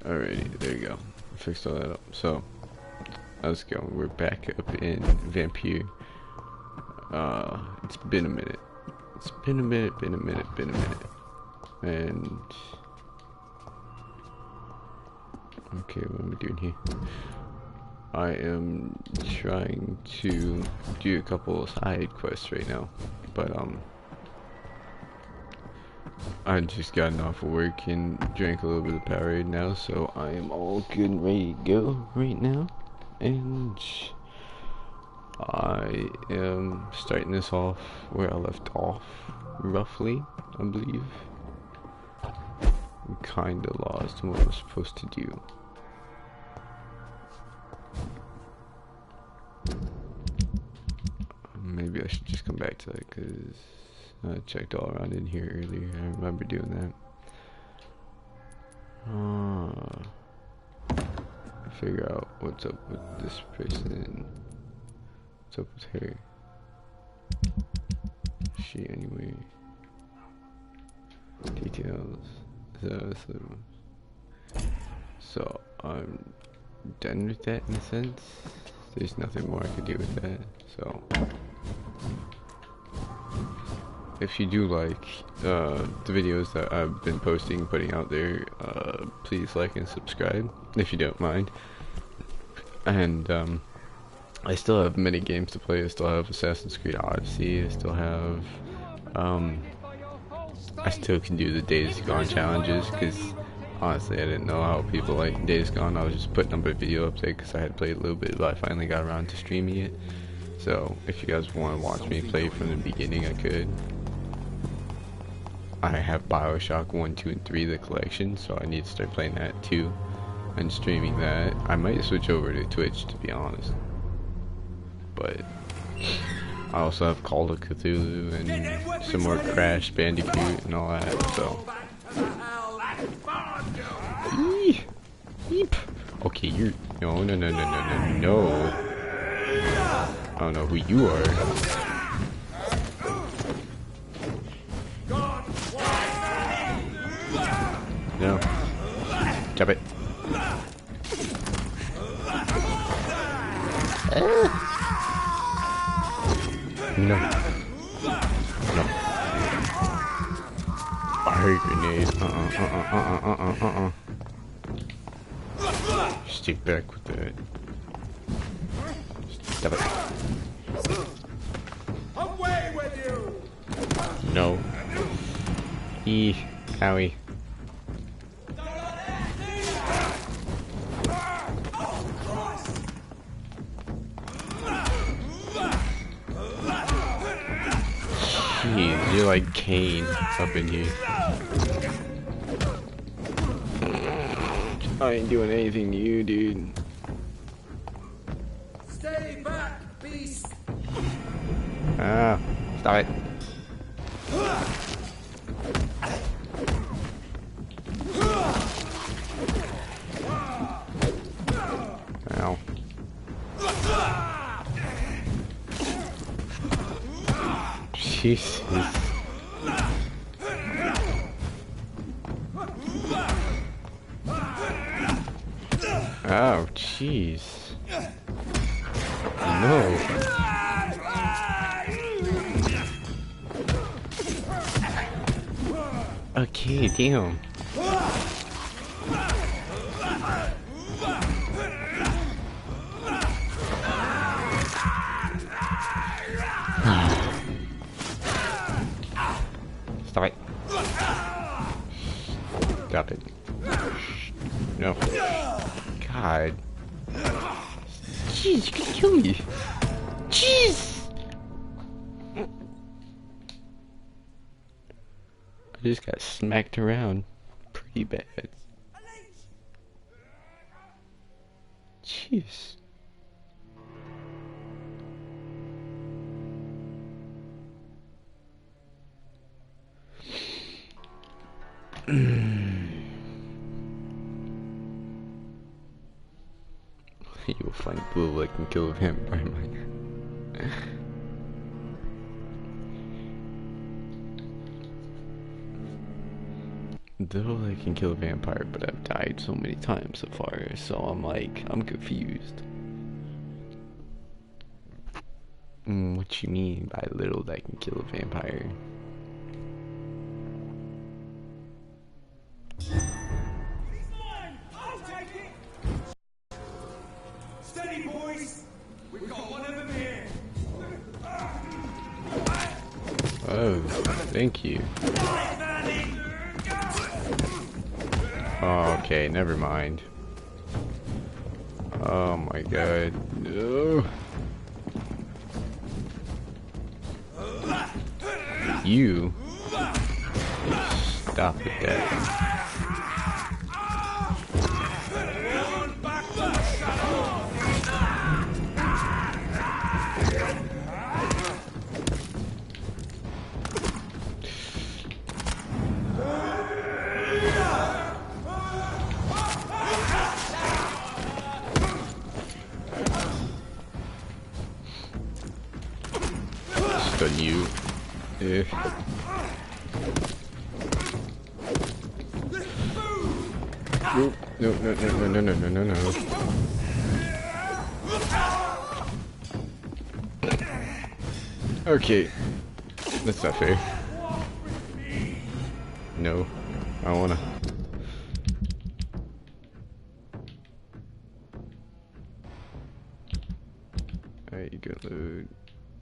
Alrighty, there you go. Fixed all that up. So, let's go. We're back up in Vampyr. It's been a minute. It's been a minute. And okay, what am I doing here? I am trying to do a couple of side quests right now, but I just gotten off of work and drank a little bit of Powerade now, so I am all good and ready to go right now. And I am starting this off where I left off, roughly, I believe. I'm kinda lost in what I'm supposed to do. Maybe I should just come back to that, because I checked all around in here earlier. I remember doing that. Figure out what's up with this person. What's up with her? She anyway. Details. So I'm done with that in a sense. There's nothing more I could do with that. So if you do like the videos that I've been posting, putting out there, please like and subscribe if you don't mind. And I still have many games to play. I still have Assassin's Creed Odyssey. I still have I still can do the Days Gone challenges, because honestly I didn't know how people like Days Gone. I was just putting up a video up there because I had played a little bit, but I finally got around to streaming it. So if you guys want to watch me play from the beginning, I could. I have Bioshock 1, 2, and 3, the collection, so I need to start playing that too and streaming that. I might switch over to Twitch, to be honest. But I also have Call of Cthulhu and some more Crash Bandicoot and all that, so. Eep. Okay, you're. No. I don't know who you are. No. Jump it. No. Fire grenade. Stick back with that. Stop it. Away with you. No. Owie. Jeez, you're like Kane up in here. I ain't doing anything to you, dude. Stay back, beast. Ah, stop it. Ow. Jesus. Oh, jeez. No. Okay, damn. Stop it. Stop it. No. God. Jeez, you could kill me. Jeez! I just got smacked around pretty bad. Jeez. You will find blue like and kill him. Though I can kill a vampire, but I've died so many times so far, so I'm confused. What you mean by little that I can kill a vampire? He's mine! I'll take it! Steady, boys! We've got one of them here! Oh, thank you. Oh, okay, never mind. Oh my god. No. You stop with that. Stun you. Eh. Nope. No, no, no, no, no, no, no, no. Okay. That's not fair. No. I don't wanna. Alright, you good load.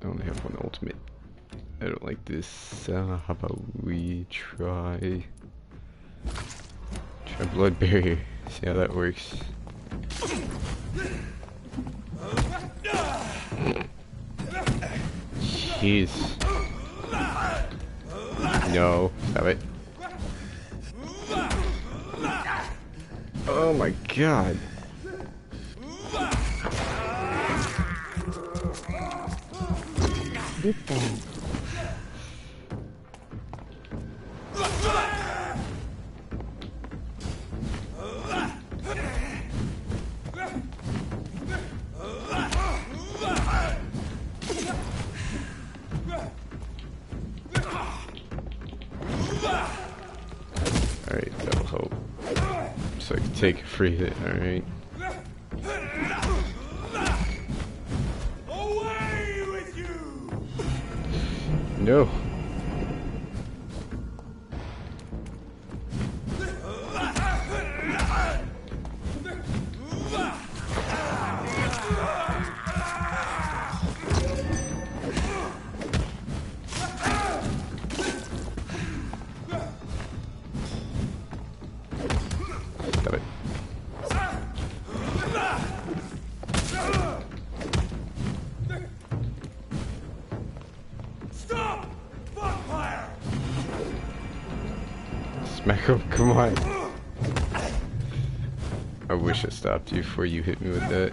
I only have one ultimate. I don't like this. How about we try blood barrier? See how that works. Jeez. No, stop it. Oh my god. Alright, that'll help. So I can take a free hit, alright. Away with you! No. Stop it. Stop! Vampyr! Smack him, come on. I wish I stopped you before you hit me with that.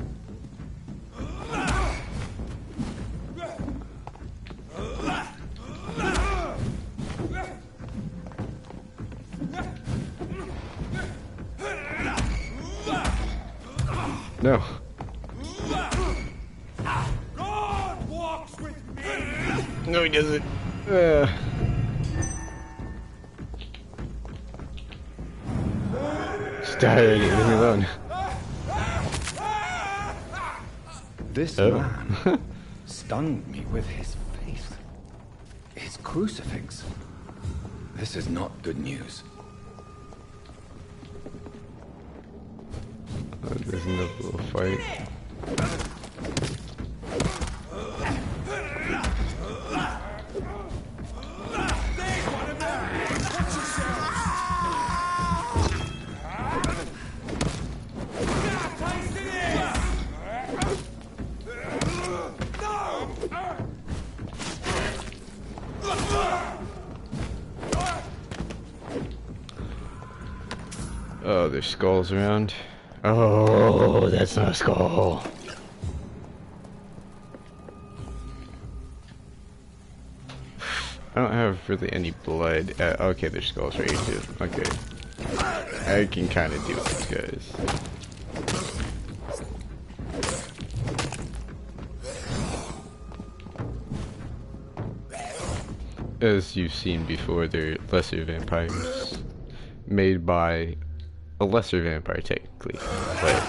No. God walks with me! No, he doesn't. Stop it, leave me alone. This man stunned me with his face. His crucifix. This is not good news. Oh, there's another little fight. Oh, there's skulls around. Oh, that's not a skull. I don't have really any blood. Okay, there's skulls right here too. Okay. I can kind of deal with these guys. As you've seen before, they're lesser vampires. made by a lesser vampire technically, but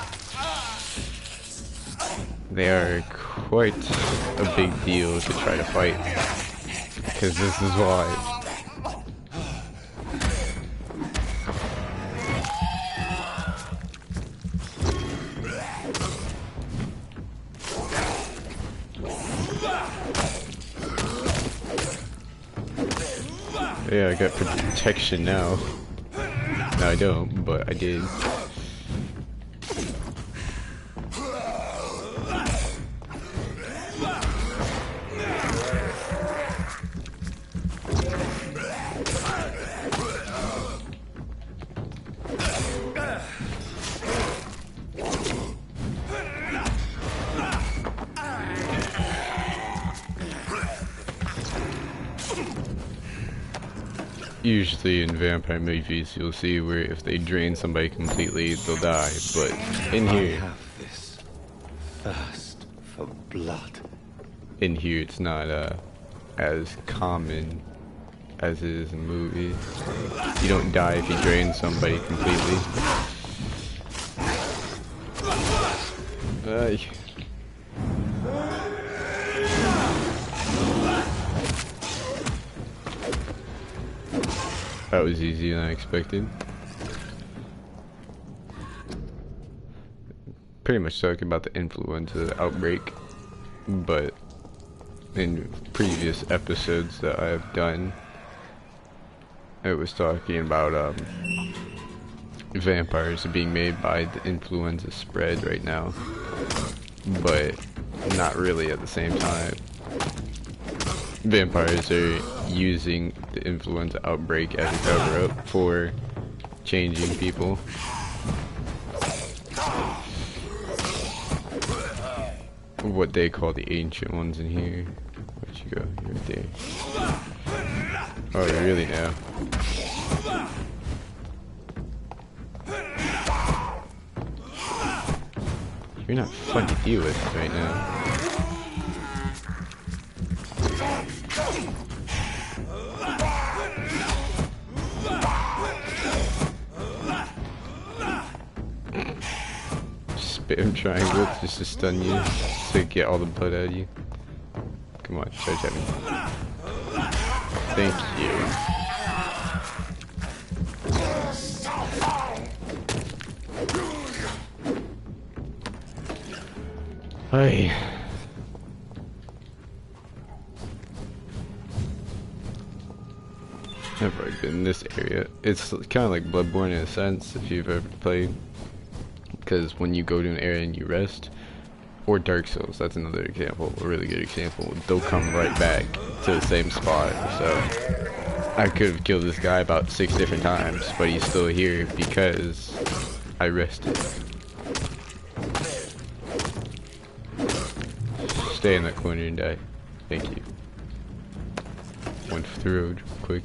they are quite a big deal to try to fight, because this is why. Yeah, I got protection now. No, I don't, but I did. Usually in vampire movies, you'll see where if they drain somebody completely, they'll die. But in here, I have this thirst for blood. In here, it's not as common as it is in movies. You don't die if you drain somebody completely. That was easier than I expected. Pretty much talking about the influenza outbreak, but in previous episodes that I've done, it was talking about vampires being made by the influenza spread right now, but not really at the same time. Vampires are using the influenza outbreak as a cover-up for changing people. What they call the ancient ones in here. Where'd you go? You're right there. Oh, you really know. You're not fun to deal with right now. Spam triangle just to stun you, to get all the blood out of you. Come on, charge at me. Thank you. Hey. I've already been in this area. It's kind of like Bloodborne in a sense, if you've ever played. Because when you go to an area and you rest, or Dark Souls, that's another example, a really good example, they'll come right back to the same spot. So I could have killed this guy about 6 different times, but he's still here because I rested. Stay in that corner and die. Thank you. Went for the road quick.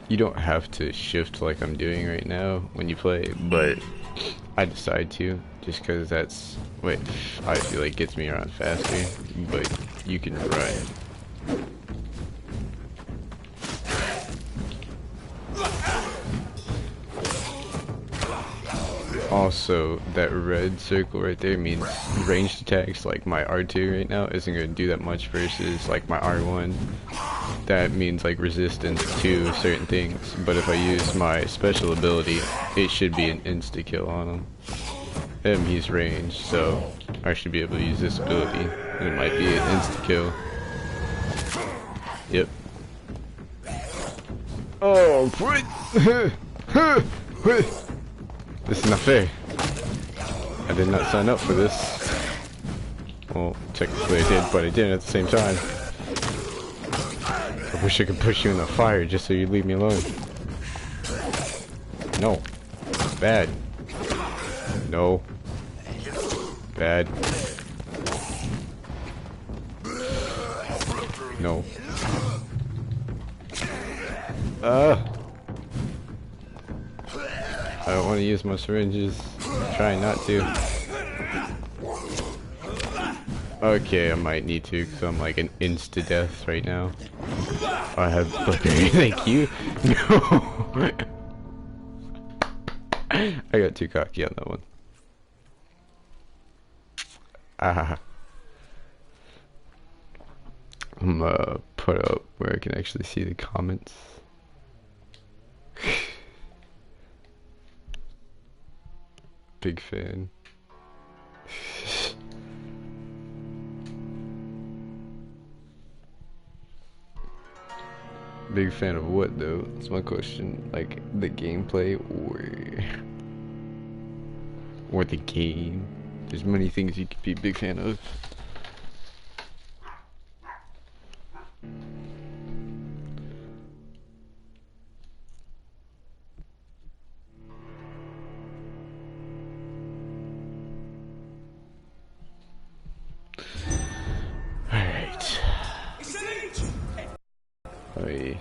You don't have to shift like I'm doing right now when you play, but I decide to, just because that's what I feel like gets me around faster, but you can run. Also, that red circle right there means ranged attacks, like my R2 right now isn't going to do that much versus like my R1. That means like resistance to certain things, but if I use my special ability, it should be an insta-kill on him. He's ranged, so I should be able to use this ability, and it might be an insta-kill. Yep. Oh, this is not fair. I did not sign up for this. Well, technically I did, but I didn't at the same time. I wish I could push you in the fire just so you'd leave me alone. No. Bad. No. Bad. No. I don't want to use my syringes. I'm trying not to. Okay, I might need to because I'm like an insta-death right now. I have Vampyr, thank you. No! I got too cocky on that one. Ah. I'm put up where I can actually see the comments. Big fan. Big fan of what though? That's my question. Like the gameplay or the game. There's many things you could be a big fan of. Alright.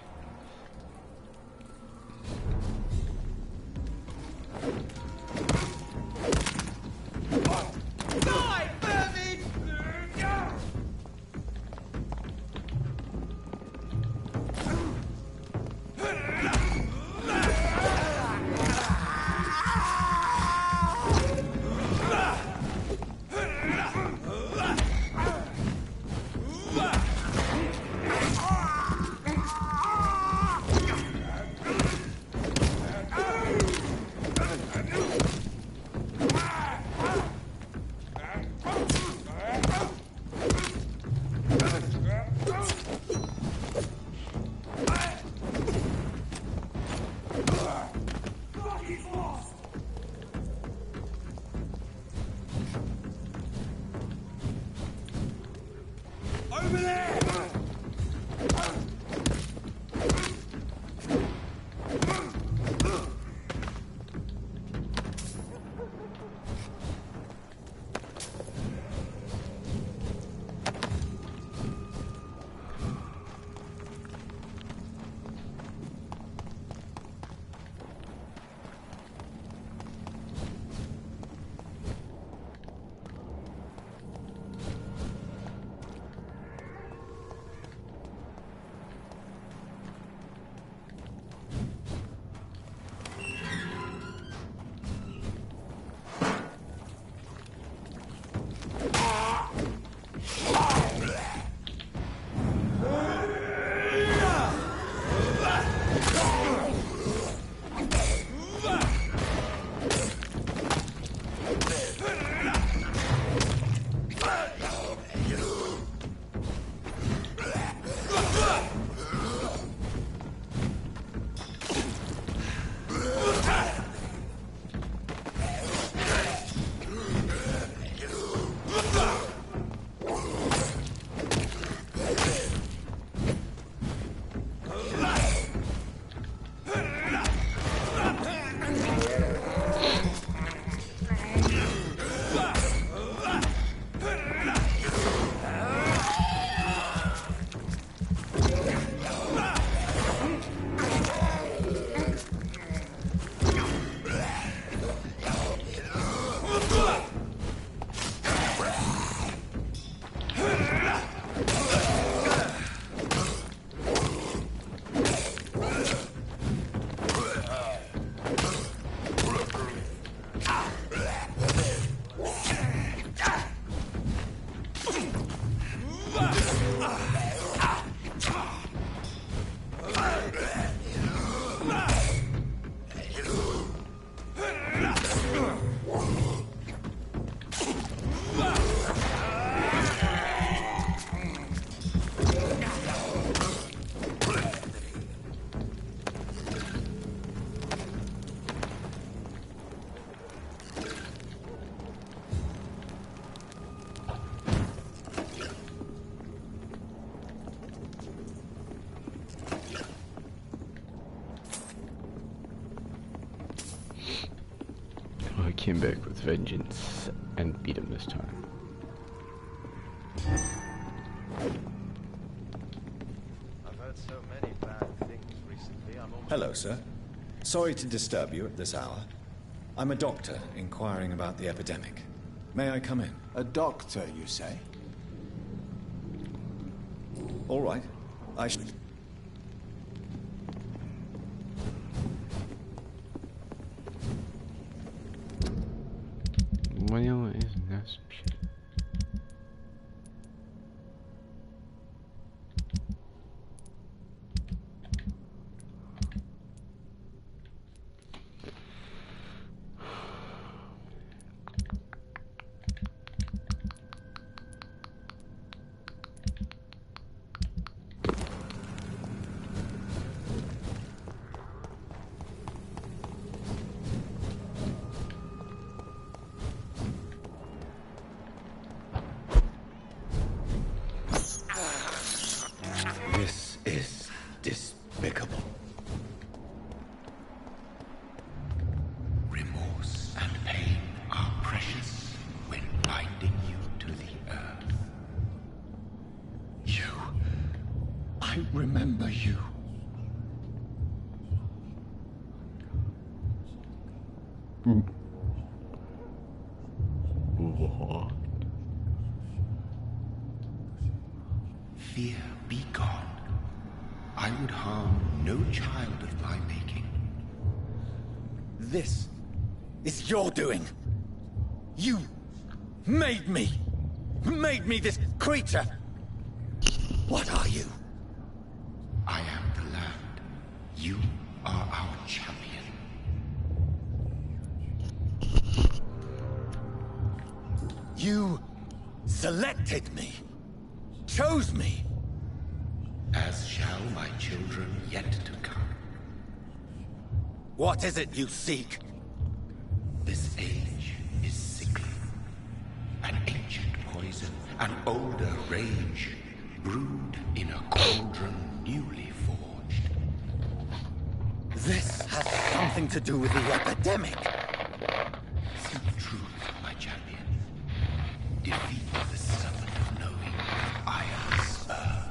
Oh, I came back with vengeance and beat him this time. I've heard so many bad things recently. Hello, sir. Sorry to disturb you at this hour. I'm a doctor inquiring about the epidemic. May I come in? A doctor, you say? All right. I should... Well, isn't that some shit? This is despicable. Remorse and pain are precious when binding you to the earth. You. I remember you. Fear be gone. I would harm no child of my making. This is your doing. You made me. Made me this creature. What are you? I am the land. You are our champion. You selected me. Chose me. As shall my children yet to come. What is it you seek? This age is sickly. An ancient poison, an older rage, brewed in a cauldron newly forged. This has something to do with the epidemic. Seek truth, my champion. Defeat the serpent of knowing with iron spur.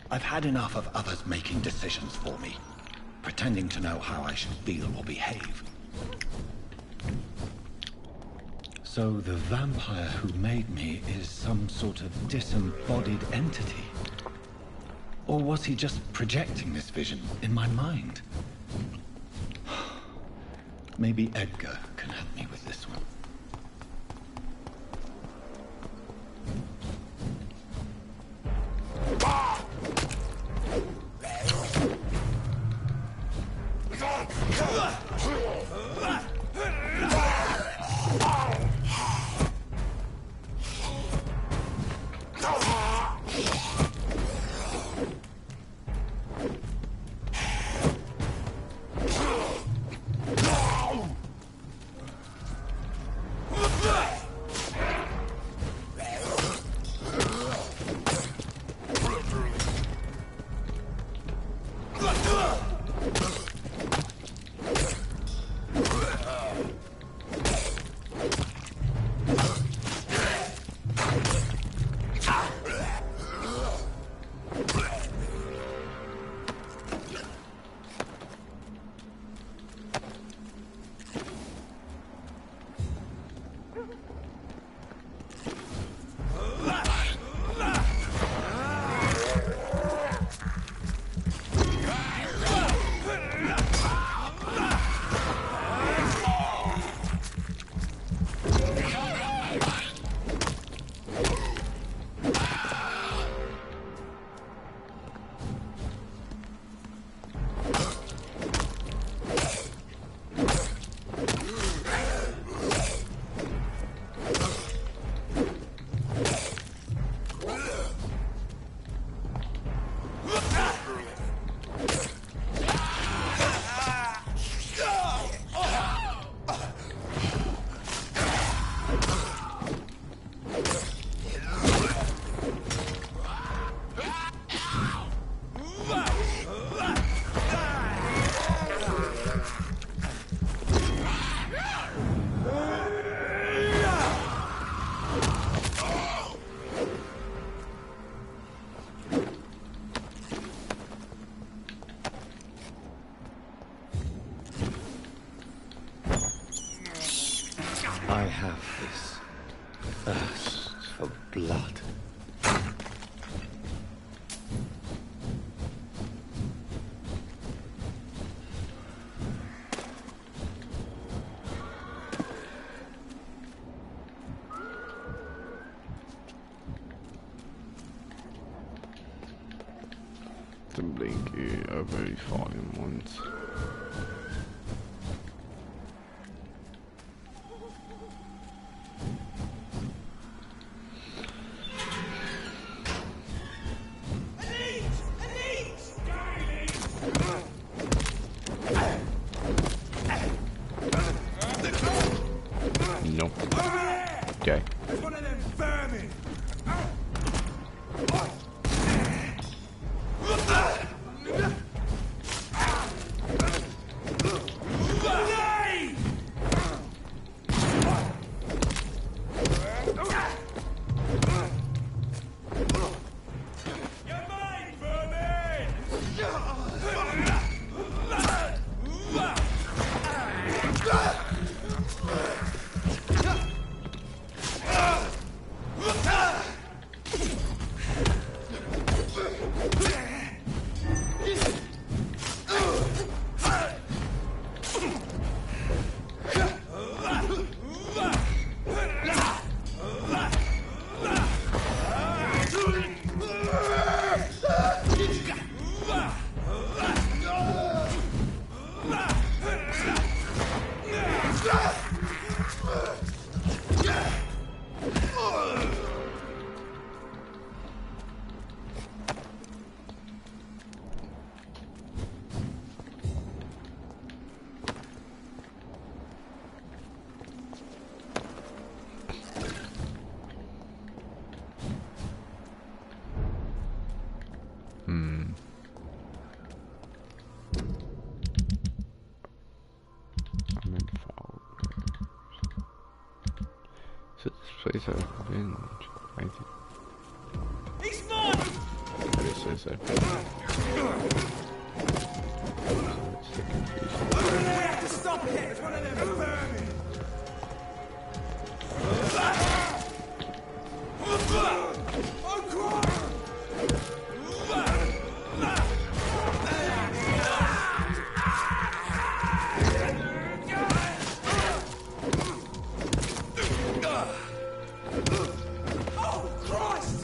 I've had enough of others making decisions for me, pretending to know how I should feel or behave. So the vampire who made me is some sort of disembodied entity? Or was he just projecting this vision in my mind? Maybe Edgar can help me with this one. have this thirst for blood. The blinky, I've already fought him once. Nope. Okay. There's one of them vermin! You're mine, vermin! I'm in fault. So this place I've been, I think. He's mine! This is I've been. It's the confusion. We have to stop it! It's one of them vermin! Oh, God! Oh, Christ!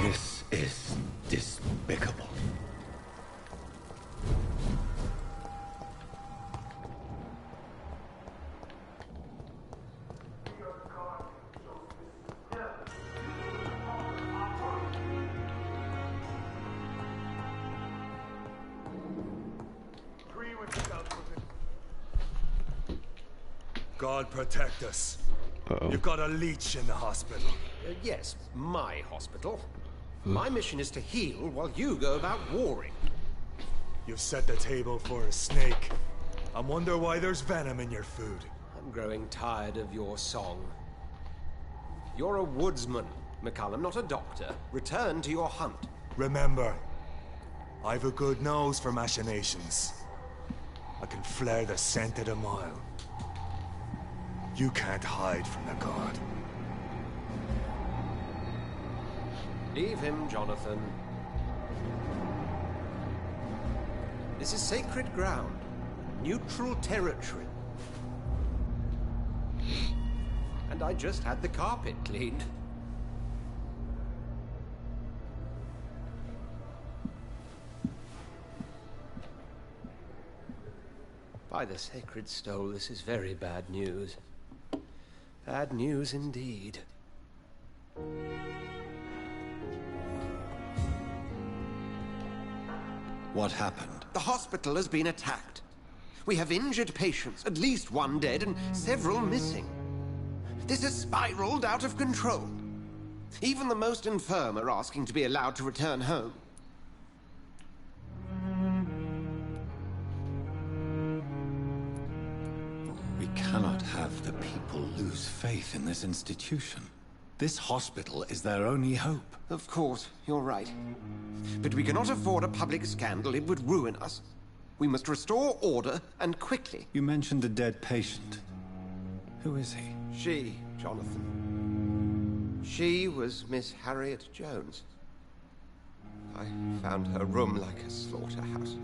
This is despicable. God protect us. Uh-oh. You've got a leech in the hospital. Yes, my hospital. My mission is to heal while you go about warring. You've set the table for a snake. I wonder why there's venom in your food. I'm growing tired of your song. You're a woodsman, McCallum, not a doctor. Return to your hunt. Remember, I've a good nose for machinations. I can flare the scent at a mile. You can't hide from the god. Leave him, Jonathan. This is sacred ground. Neutral territory. And I just had the carpet cleaned. By the sacred stole, this is very bad news. Bad news indeed. What happened? The hospital has been attacked. We have injured patients, at least one dead and several missing. This has spiraled out of control. Even the most infirm are asking to be allowed to return home. We cannot have the people lose faith in this institution. This hospital is their only hope. Of course, you're right. But we cannot afford a public scandal. It would ruin us. We must restore order, and quickly. You mentioned a dead patient. Who is he? She, Jonathan. She was Miss Harriet Jones. I found her room like a slaughterhouse.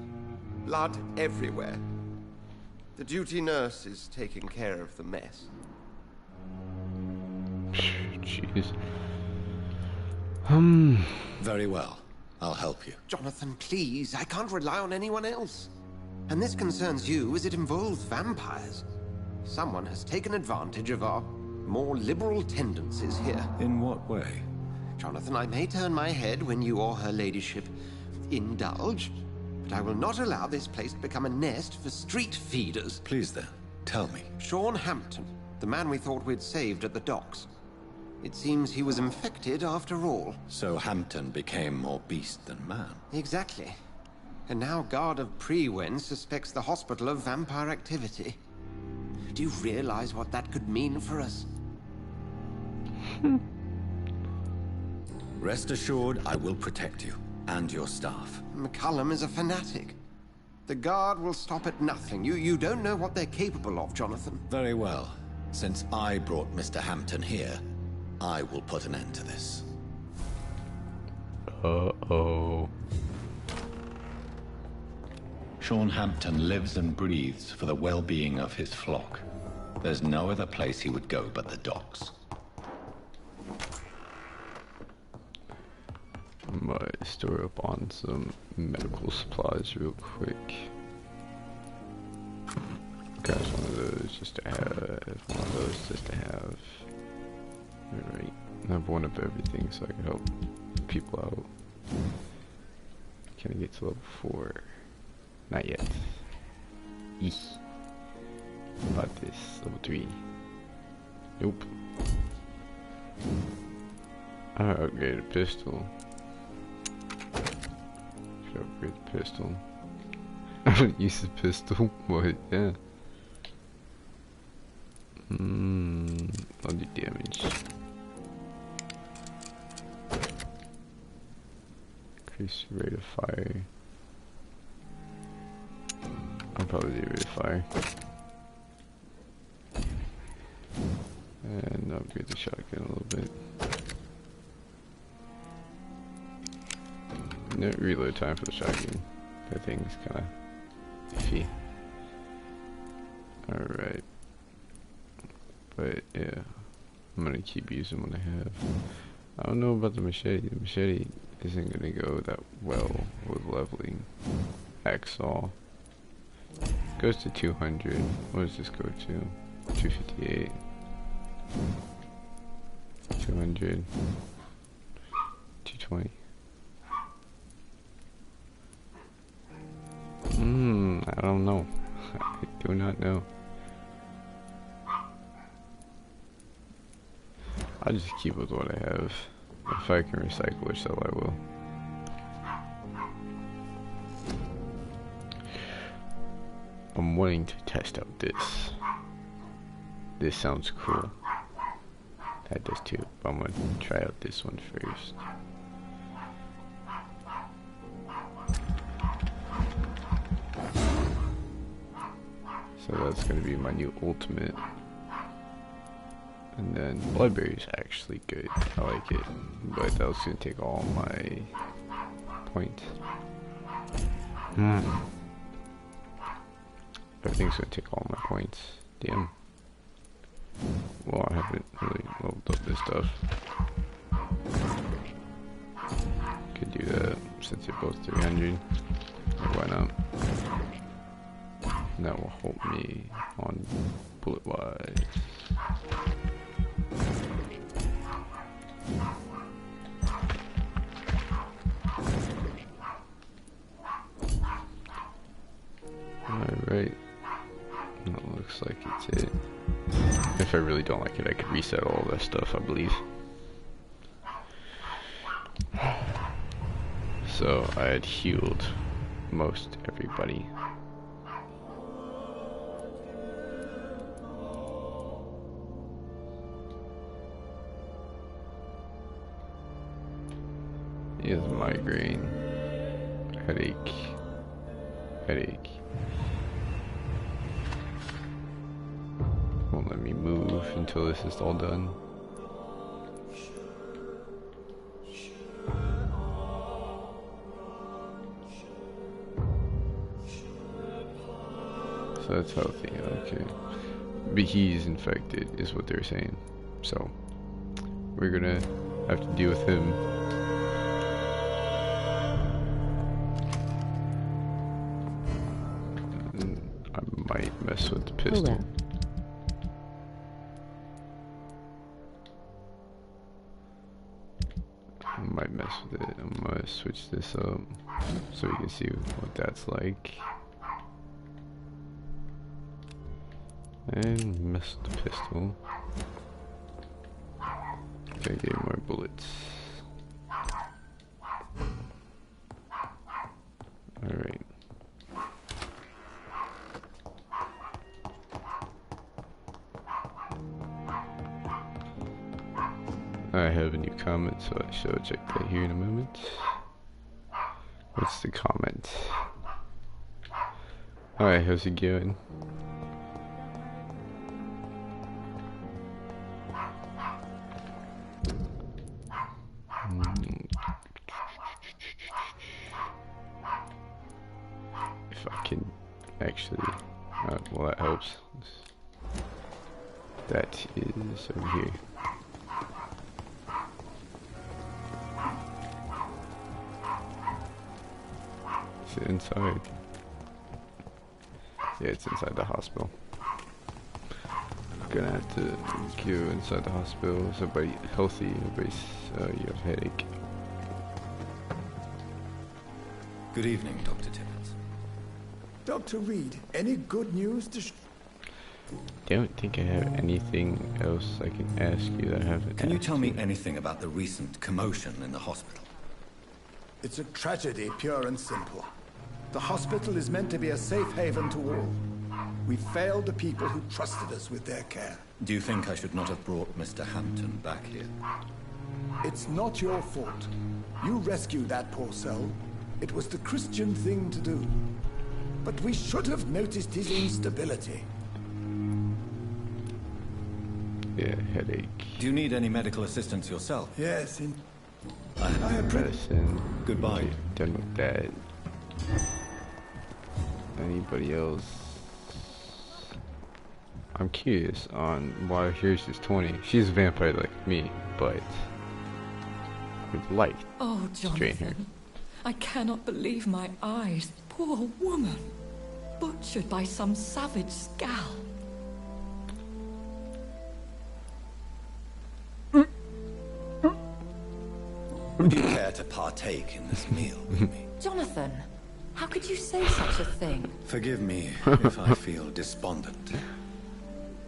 Blood everywhere. The duty nurse is taking care of the mess. Jeez. Very well. I'll help you. Jonathan, please. I can't rely on anyone else. And this concerns you as it involves vampires. Someone has taken advantage of our more liberal tendencies here. In what way? Jonathan, I may turn my head when you or her ladyship indulge, but I will not allow this place to become a nest for street feeders. Please then, tell me. Sean Hampton, the man we thought we'd saved at the docks. It seems he was infected after all. So Hampton became more beast than man. Exactly. And now Guard of Prewen suspects the hospital of vampire activity. Do you realize what that could mean for us? Rest assured, I will protect you and your staff. McCullum is a fanatic. The Guard will stop at nothing. You don't know what they're capable of, Jonathan. Very well. Since I brought Mr. Hampton here, I will put an end to this. Uh-oh. Sean Hampton lives and breathes for the well-being of his flock. There's no other place he would go but the docks. I might store up on some medical supplies real quick. Got one of those just to have. One of those just to have. Alright. I have one of everything so I can help people out. Can I get to level 4? Not yet. Eek. About this. Level 3. Nope. I upgraded a pistol. Should upgrade the pistol. I haven't used the pistol, but yeah. I'll do damage. Increase rate of fire. I'll probably do rate of fire. And upgrade the shotgun a little bit. No reload time for the shotgun. That thing's kinda iffy. Alright. But yeah, I'm gonna keep using what I have. I don't know about the machete. The machete isn't gonna go that well with leveling. Hacksaw goes to 200. What does this go to? 258. 200. 220. I don't know. I do not know. I'll just keep with what I have. If I can recycle or so, I will. I'm wanting to test out this. This sounds cool. That does too, but I'm gonna try out this one first. So that's gonna be my new ultimate. And then Bloodberry is actually good. I like it, but that was gonna take all my points. Everything's gonna take all my points. Damn. Well, I haven't really leveled up this stuff. Could do that since they're both 300. Why not? And that will help me on bullet wise. Alright. if I really don't like it, I could reset all that stuff, I believe. So I had healed most everybody. He has migraine, headache. Won't let me move until this is all done. So that's healthy, okay. But he's infected, is what they're saying. So, we're gonna have to deal with him. I might mess with the pistol. Hello. I might mess with it. I'm gonna switch this up so we can see what that's like. And miss the pistol. Okay, get more bullets. Alright. I have a new comment, so I shall check that here in a moment. What's the comment? Alright, how's it going? If I can actually, well, that helps. That is over here. Is it inside? Yeah, it's inside the hospital. I'm gonna have to go inside the hospital. Is everybody healthy? Everybody's, you have a headache. Good evening, Dr. Timmons. Dr. Reed, any good news to Don't think I have anything else I can ask you that I haven't. Can you tell me anything about the recent commotion in the hospital? It's a tragedy, pure and simple. The hospital is meant to be a safe haven to all. We failed the people who trusted us with their care. Do you think I should not have brought Mr. Hampton back here? It's not your fault. You rescued that poor soul. It was the Christian thing to do. But we should have noticed his instability. Yeah, headache. Do you need any medical assistance yourself? Yes, I appreciate. Medicine. Goodbye. Done with that. Anybody else? I'm curious on why hers is 20. She's a vampire like me, but with light. Oh, Straight here. Jonathan, I cannot believe my eyes. Poor woman, butchered by some savage scowl. Would you care to partake in this meal with me? Jonathan, how could you say such a thing? Forgive me if I feel despondent.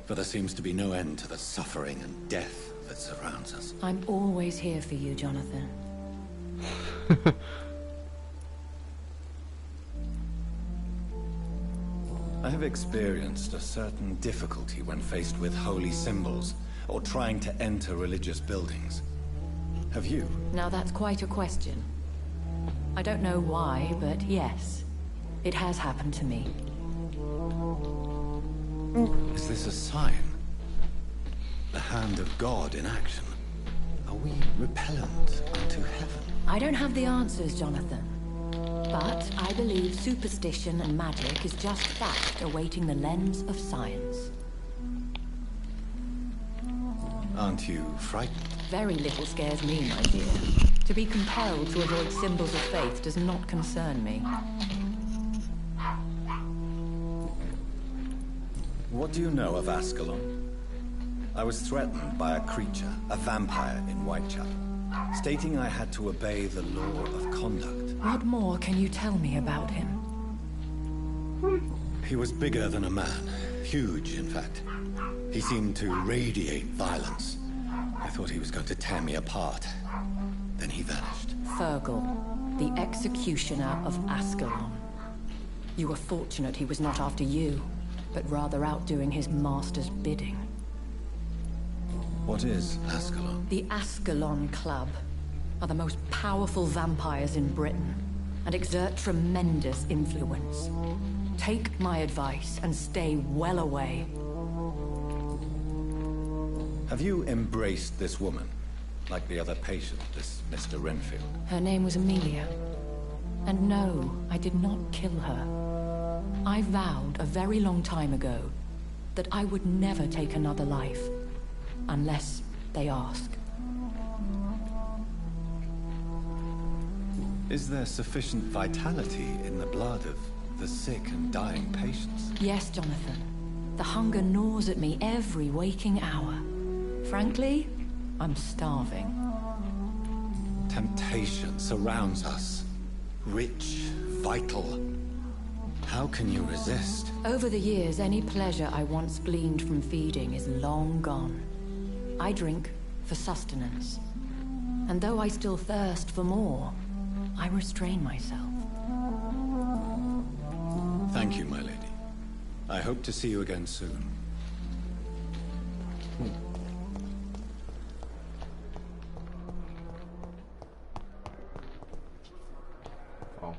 For there seems to be no end to the suffering and death that surrounds us. I'm always here for you, Jonathan. I have experienced a certain difficulty when faced with holy symbols or trying to enter religious buildings. Have you? Now that's quite a question. I don't know why, but yes, it has happened to me. Is this a sign? The hand of God in action? Are we repellent unto heaven? I don't have the answers, Jonathan. But I believe superstition and magic is just that, awaiting the lens of science. Aren't you frightened? Very little scares me, my dear. To be compelled to avoid symbols of faith does not concern me. What do you know of Ascalon? I was threatened by a creature, a vampire in Whitechapel, stating I had to obey the law of conduct. What more can you tell me about him? He was bigger than a man. Huge, in fact. He seemed to radiate violence. I thought he was going to tear me apart. Then he vanished. Fergal, the executioner of Ascalon. You were fortunate he was not after you, but rather out doing his master's bidding. What is Ascalon? The Ascalon Club are the most powerful vampires in Britain and exert tremendous influence. Take my advice and stay well away. Have you embraced this woman? Like the other patient, this Mr. Renfield? Her name was Amelia. And no, I did not kill her. I vowed a very long time ago that I would never take another life, unless they ask. Is there sufficient vitality in the blood of the sick and dying patients? Yes, Jonathan. The hunger gnaws at me every waking hour. Frankly, I'm starving. Temptation surrounds us. Rich, vital. How can you resist? Over the years, any pleasure I once gleaned from feeding is long gone. I drink for sustenance. And though I still thirst for more, I restrain myself. Thank you, my lady. I hope to see you again soon. Oh.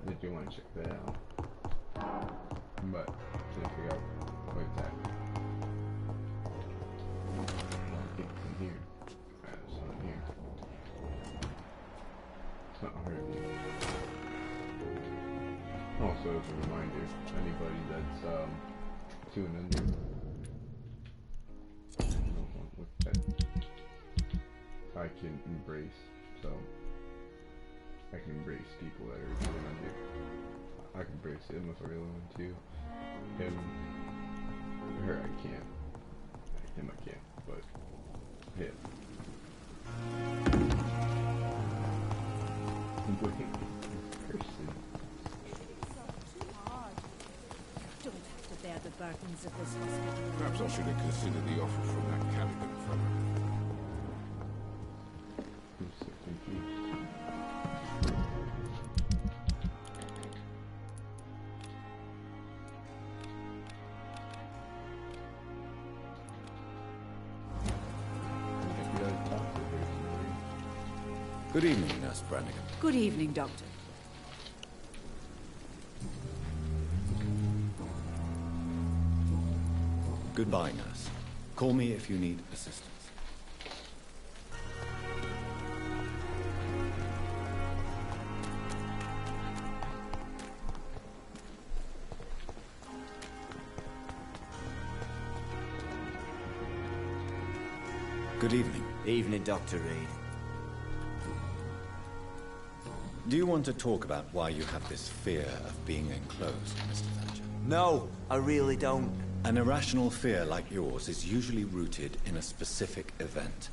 Did you want to check that out? But, can't figure out what exactly. It's in here. It's not in here. It's not hurting you. Also, as a reminder, anybody that's 2 and under, look at that, I can embrace. So I can embrace people that are 2 and under. I can embrace him if I really want to. Him, her, I can't. Him, I can't, but him. Wait, this person. Don't have to bear the burdens of this hospital. Perhaps I should have considered the offer from that Caliban fellow. I'm so confused. Good evening, Nurse Brannigan. Good evening, Doctor. Goodbye, nurse. Call me if you need assistance. Good evening. Evening, Dr. Reed. Do you want to talk about why you have this fear of being enclosed, Mr. Thatcher? No, I really don't. An irrational fear like yours is usually rooted in a specific event.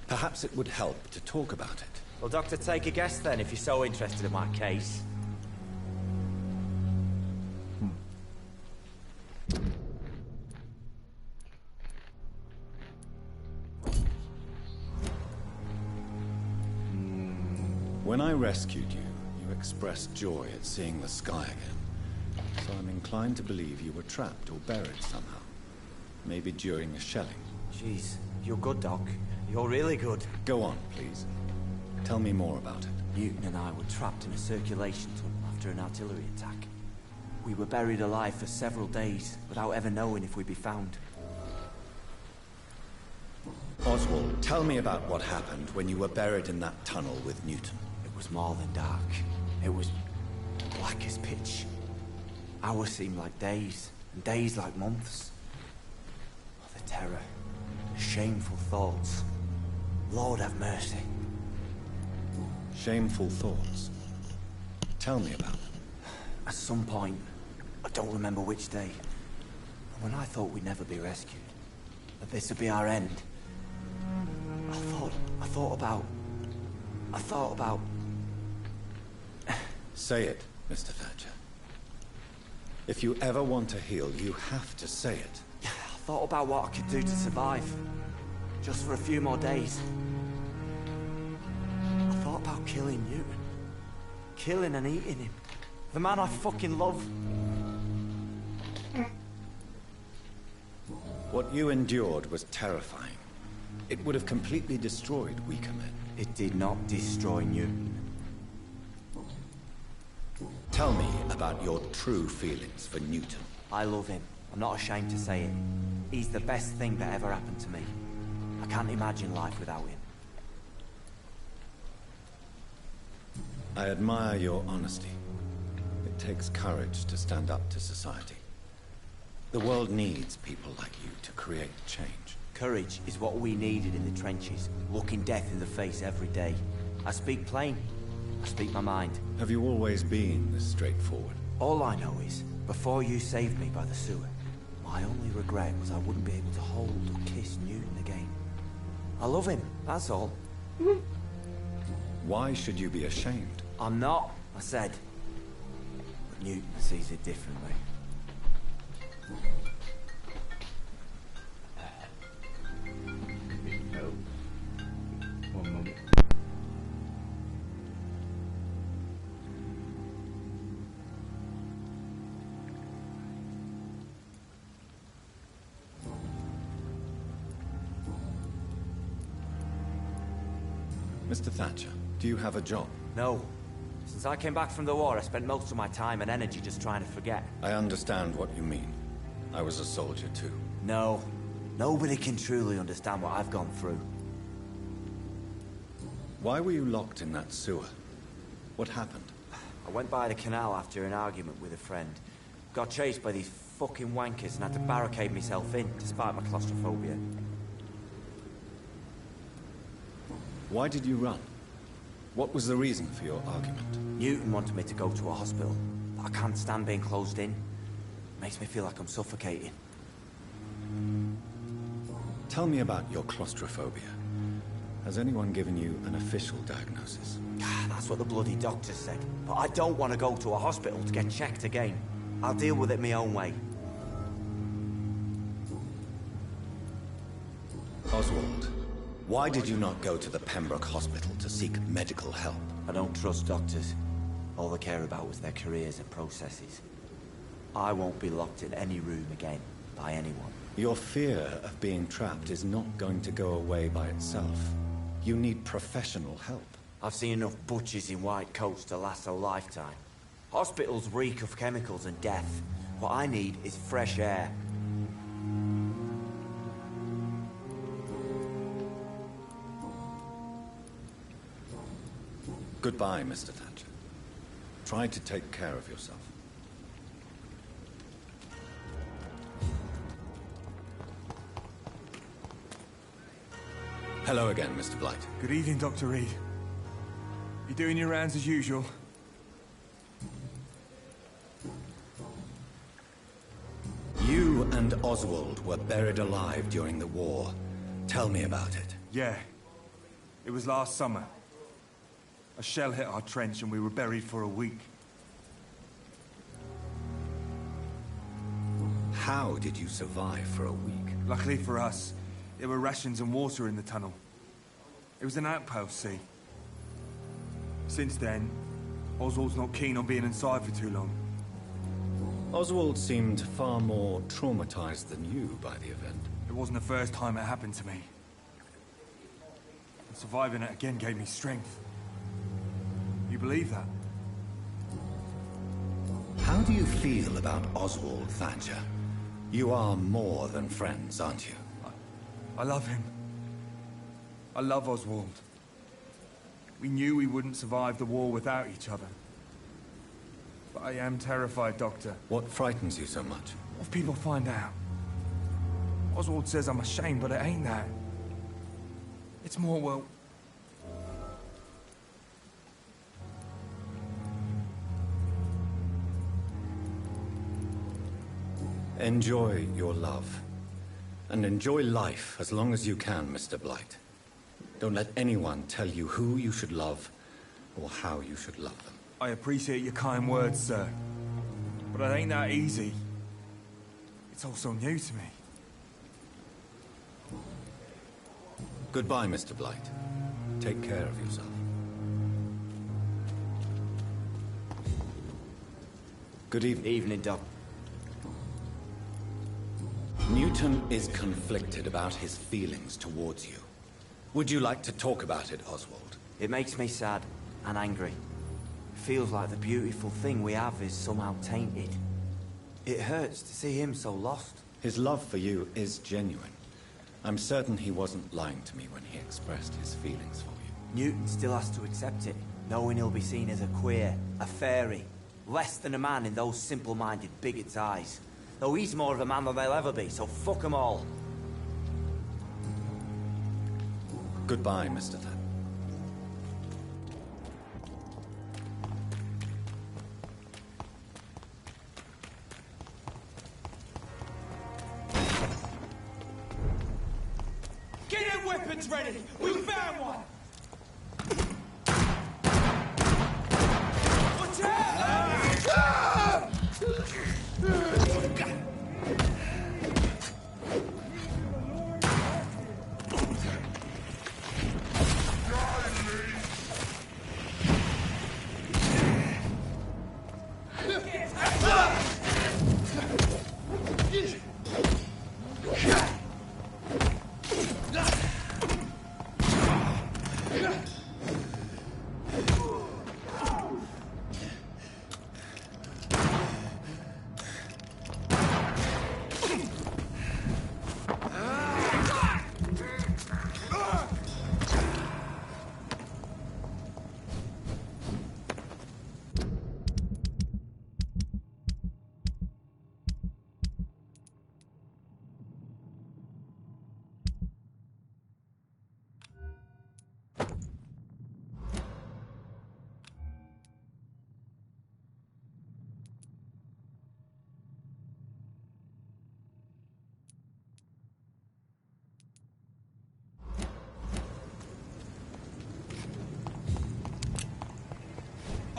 Perhaps it would help to talk about it. Well, Doctor, take a guess then, if you're so interested in my case. When I rescued you, you expressed joy at seeing the sky again. So I'm inclined to believe you were trapped or buried somehow. Maybe during a shelling. Jeez, you're good, Doc. You're really good. Go on, please. Tell me more about it. Newton and I were trapped in a circulation tunnel after an artillery attack. We were buried alive for several days, without ever knowing if we'd be found. Oswald, tell me about what happened when you were buried in that tunnel with Newton. It was more than dark. It was black as pitch. Hours seemed like days, and days like months. Oh, the terror. The shameful thoughts. Lord have mercy. Shameful thoughts. Tell me about them. At some point, I don't remember which day, when I thought we'd never be rescued, that this would be our end, I thought about... Say it, Mr. Thatcher. If you ever want to heal, you have to say it. I thought about what I could do to survive. Just for a few more days. I thought about killing Newton. Killing and eating him. The man I fucking love. What you endured was terrifying. It would have completely destroyed weaker men. It did not destroy Newton. Tell me about your true feelings for Newton. I love him. I'm not ashamed to say it. He's the best thing that ever happened to me. I can't imagine life without him. I admire your honesty. It takes courage to stand up to society. The world needs people like you to create change. Courage is what we needed in the trenches, looking death in the face every day. I speak plain. I speak my mind. Have you always been this straightforward? All I know is, before you saved me by the sewer, my only regret was I wouldn't be able to hold or kiss Newton again. I love him, that's all. Why should you be ashamed? I'm not, I said. But Newton sees it differently. One moment. Mr. Thatcher, do you have a job? No. Since I came back from the war, I spent most of my time and energy just trying to forget. I understand what you mean. I was a soldier too. No. Nobody can truly understand what I've gone through. Why were you locked in that sewer? What happened? I went by the canal after an argument with a friend. Got chased by these fucking wankers and had to barricade myself in, despite my claustrophobia. Why did you run? What was the reason for your argument? Newton wanted me to go to a hospital, but I can't stand being closed in. Makes me feel like I'm suffocating. Tell me about your claustrophobia. Has anyone given you an official diagnosis? That's what the bloody doctor said. But I don't want to go to a hospital to get checked again. I'll deal with it my own way. Oswald, why did you not go to the Pembroke Hospital to seek medical help? I don't trust doctors. All they care about was their careers and processes. I won't be locked in any room again, by anyone. Your fear of being trapped is not going to go away by itself. You need professional help. I've seen enough butchers in white coats to last a lifetime. Hospitals reek of chemicals and death. What I need is fresh air. Goodbye, Mr. Thatcher. Try to take care of yourself. Hello again, Mr. Blight. Good evening, Dr. Reed. You doing your rounds as usual? You and Oswald were buried alive during the war. Tell me about it. Yeah. It was last summer. A shell hit our trench and we were buried for a week. How did you survive for a week? Luckily for us, there were rations and water in the tunnel. It was an outpost, see? Since then, Oswald's not keen on being inside for too long. Oswald seemed far more traumatized than you by the event. It wasn't the first time it happened to me. And surviving it again gave me strength. You believe that? How do you feel about Oswald, Thatcher? You are more than friends, aren't you? I love him. I love Oswald. We knew we wouldn't survive the war without each other. But I am terrified, Doctor. What frightens you so much? What if people find out? Oswald says I'm ashamed, but it ain't that. It's more, well... Enjoy your love. And enjoy life as long as you can, Mr. Blight. Don't let anyone tell you who you should love or how you should love them. I appreciate your kind words, sir. But it ain't that easy. It's all so new to me. Goodbye, Mr. Blight. Take care of yourself. Good evening. Evening, Doc. Newton is conflicted about his feelings towards you. Would you like to talk about it, Oswald? It makes me sad and angry. It feels like the beautiful thing we have is somehow tainted. It hurts to see him so lost. His love for you is genuine. I'm certain he wasn't lying to me when he expressed his feelings for you. Newton still has to accept it, knowing he'll be seen as a queer, a fairy, less than a man in those simple-minded bigots' eyes. Though he's more of a man than they'll ever be, so fuck them all. Goodbye, Mr. Thad. Get your weapons ready! We found one! Watch out!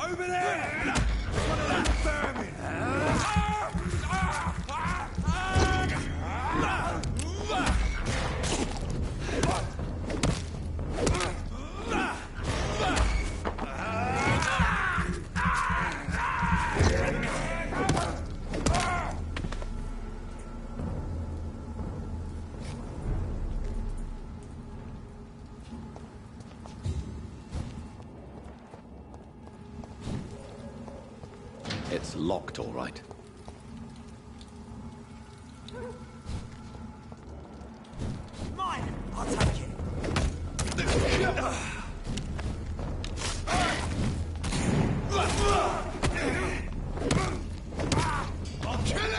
Over there! One of that vermin! It's locked, all right. Mine! I'll take it! I'll kill it!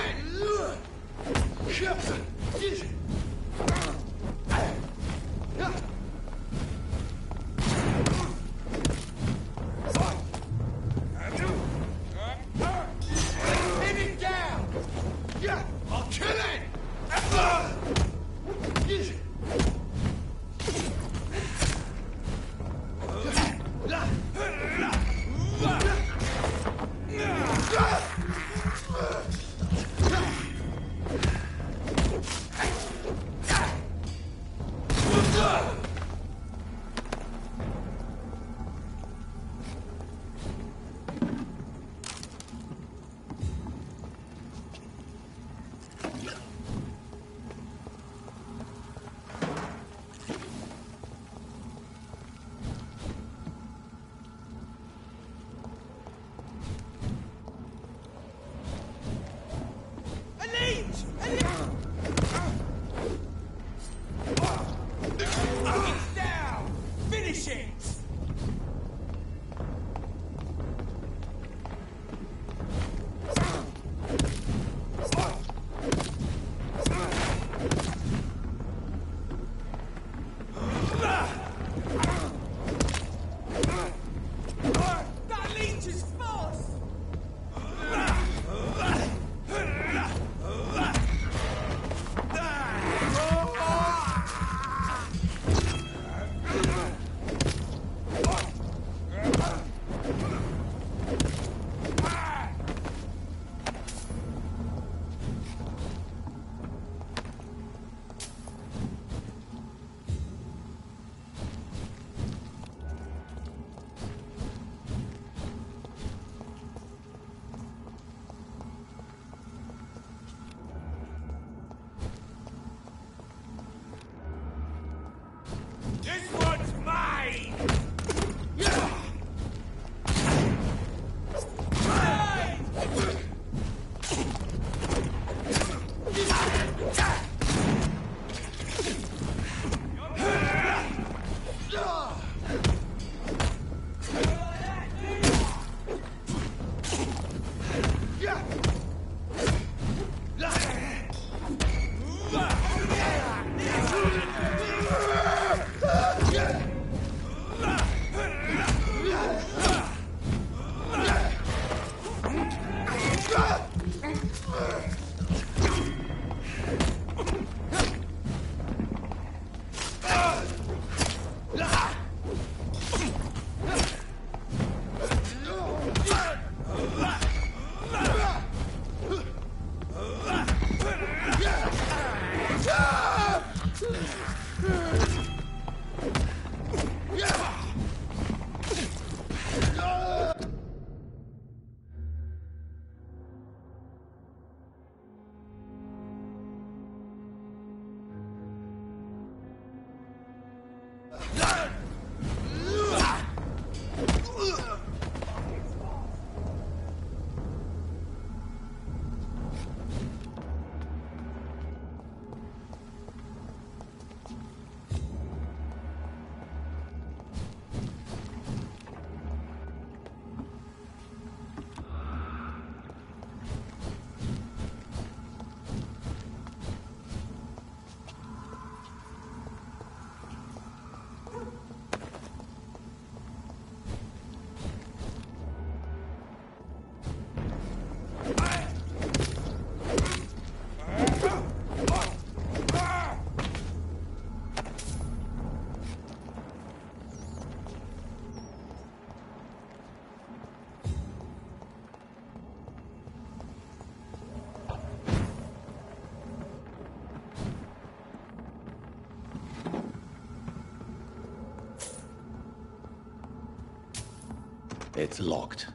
It's locked.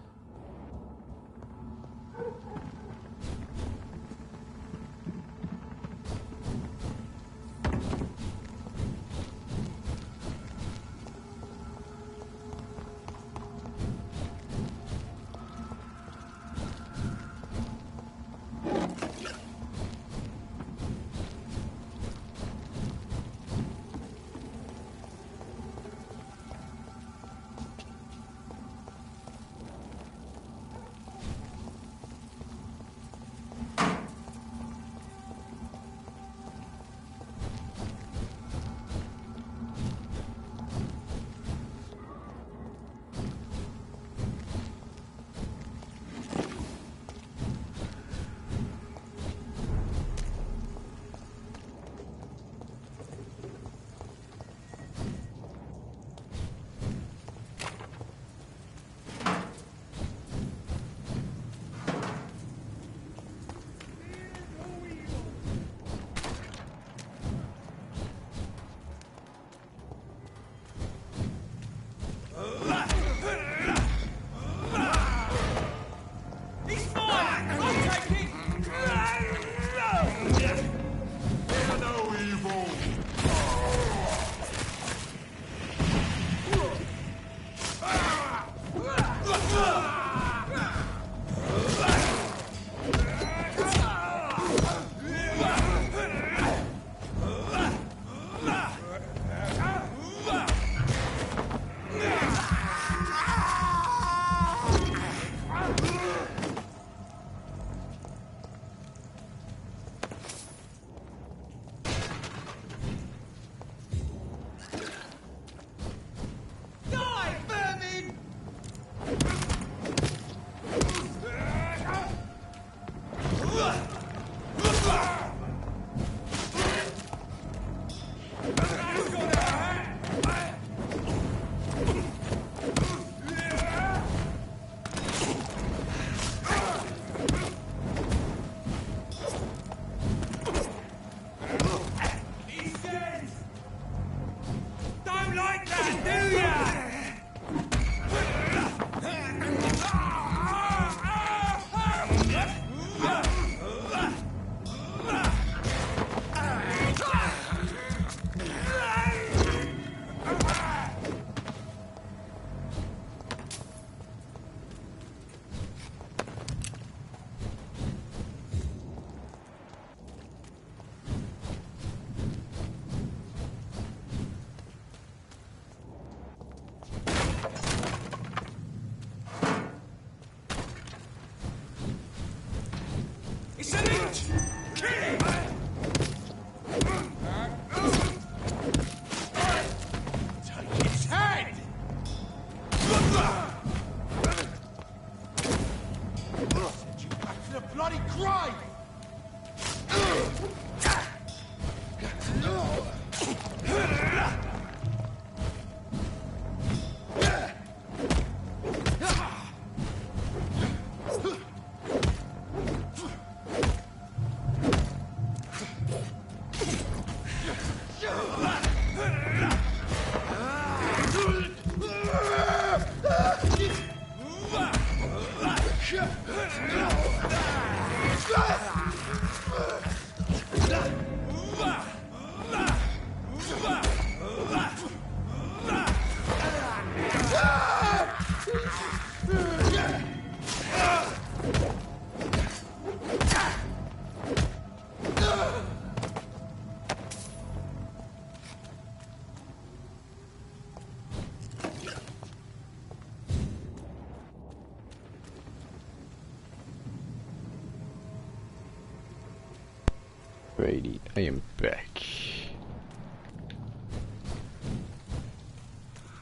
Alrighty, I am back.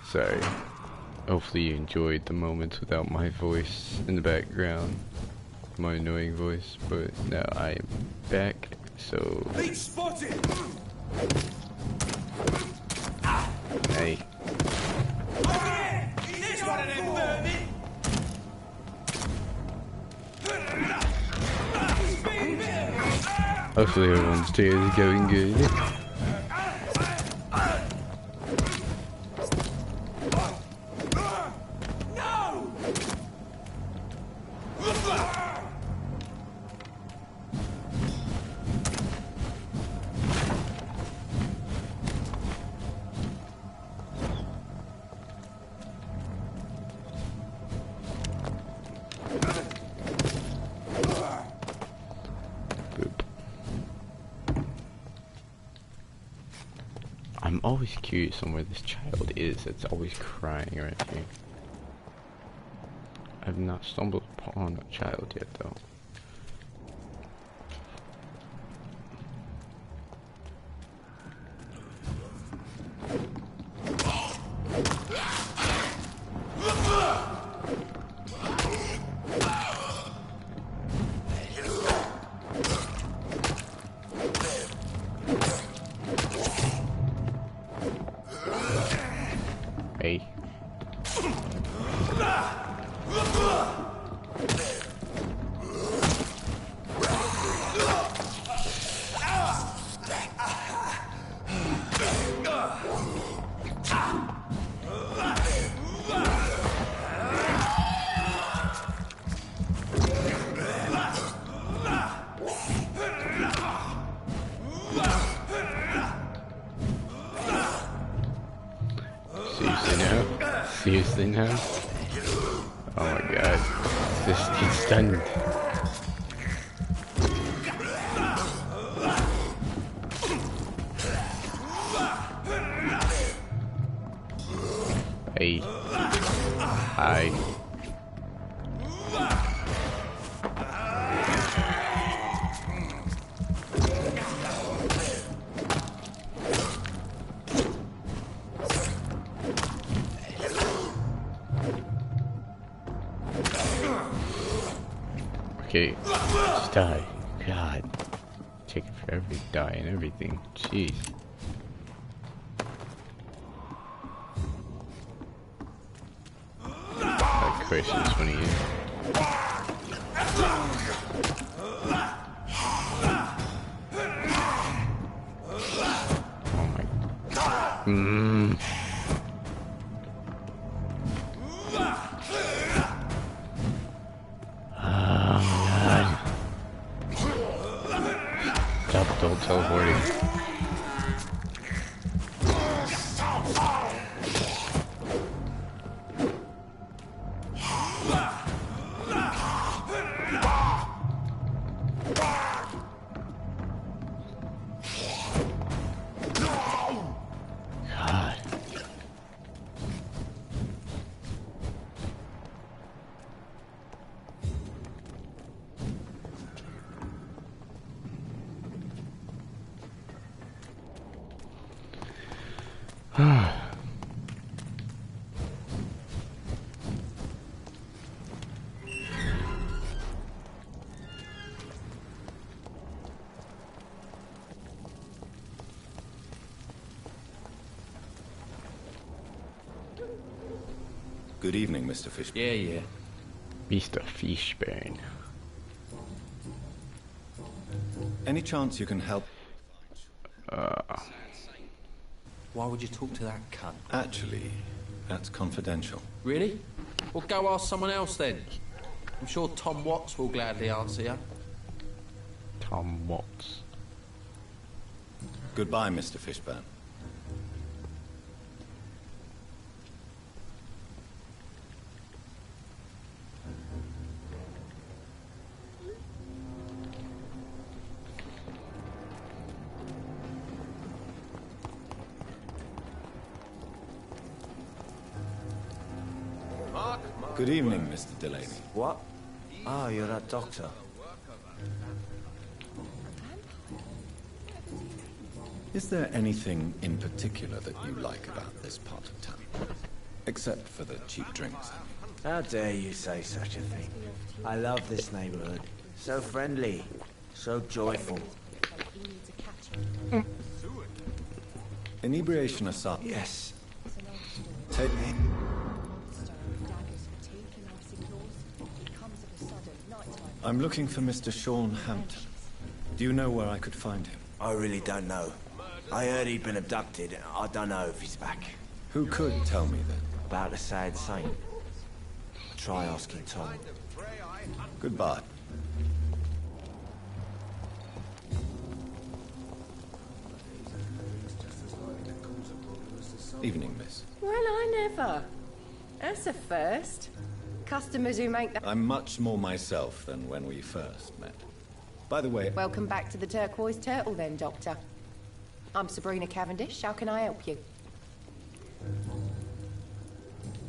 Sorry. Hopefully you enjoyed the moments without my voice in the background. My annoying voice, but now I am back, so... Leech spotted! Hey. Over there! There's one of them vermin! Hopefully everyone's day is going good. No! always curious on where this child is that's always crying right here. I've not stumbled upon a child yet, though. Hey. Seriously now? Oh my god. He's stunned. Hey. Hi. Okay, just die. God. Taking forever to die and everything. Jeez. That Christmas when he is. Oh my god. Stop teleporting. Good evening, Mr. Fishburne. Yeah. Mr. Fishburne. Any chance you can help? Why would you talk to that cunt? Actually, that's confidential. Really? Well, go ask someone else then. I'm sure Tom Watts will gladly answer you. Tom Watts. Goodbye, Mr. Fishburne. Good evening, Mr. Delaney. What? Oh, you're that doctor. Is there anything in particular that you like about this part of town? Except for the cheap drinks. How dare you say such a thing? I love this neighborhood. So friendly. So joyful. Inebriation aside. Yes. Take me. I'm looking for Mr. Sean Hampton. Do you know where I could find him? I really don't know. I heard he'd been abducted. I don't know if he's back. Who could tell me then? About the sad saint. Try asking Tom. Goodbye. Evening, miss. Well, I never. That's a first. Customers who make that... I'm much more myself than when we first met. By the way... Welcome back to the Turquoise Turtle then, Doctor. I'm Sabrina Cavendish. How can I help you?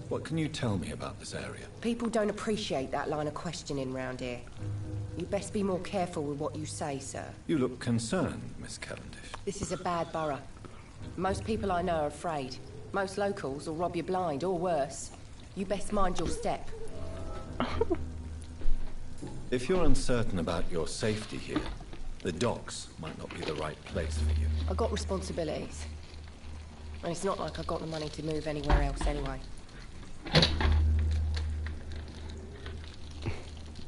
What can you tell me about this area? People don't appreciate that line of questioning round here. You best be more careful with what you say, sir. You look concerned, Miss Cavendish. This is a bad borough. Most people I know are afraid. Most locals will rob you blind, or worse. You best mind your step. If you're uncertain about your safety here, the docks might not be the right place for you. I've got responsibilities. And it's not like I've got the money to move anywhere else anyway.